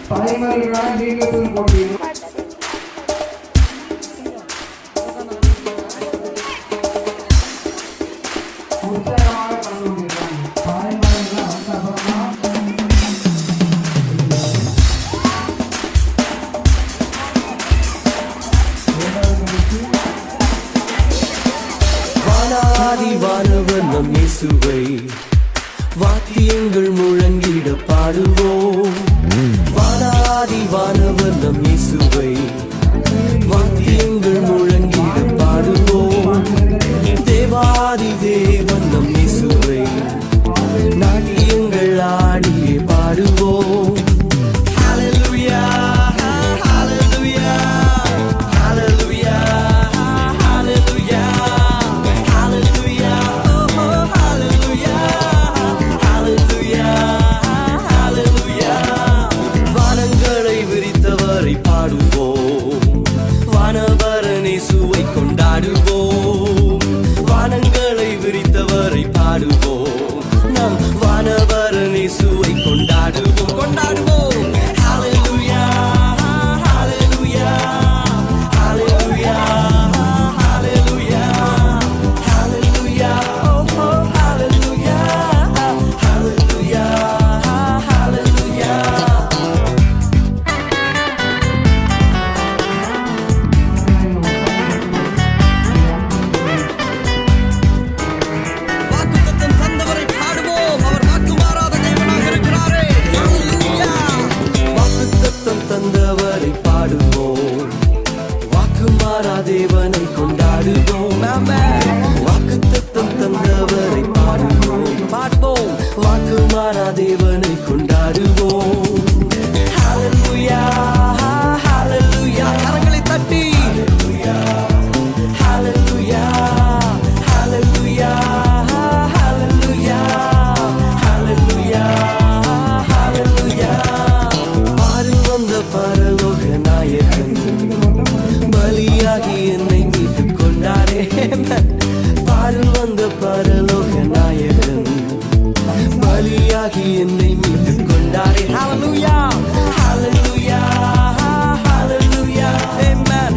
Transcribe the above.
தலைமுறைகளாக நீங்களும் கொண்டிருக்கும் உற்சாகமாக கலந்து கொண்டிருக்காங்க. தலைமுறைகள் வந்த அப்புறமா வானாதி வானவர் நம் இயேசுவை வாத்தியங்கள் முழங்கிட பாடுவோம். வானாதி வானவர் நம் இயேசுவை வாத்தியங்கள் முழங்கிட பாடுவோம். தேவாதி தேவன் நம் இயேசுவை நாட்டியங்கள் ஆடியே பாடுவோம். ஹல்லேலூயா ஹல்லேலூயா ஹல்லேலூயா ஹல்லேலூயா ஹல்லேலூயா ஹல்லேலூயா ஹல்லேலூயா ஹல்லேலூயா. வானங்களை விரித்தவரை பாடுவோம். வானவரன் இயேசுவை கொண்டாடுவோம்.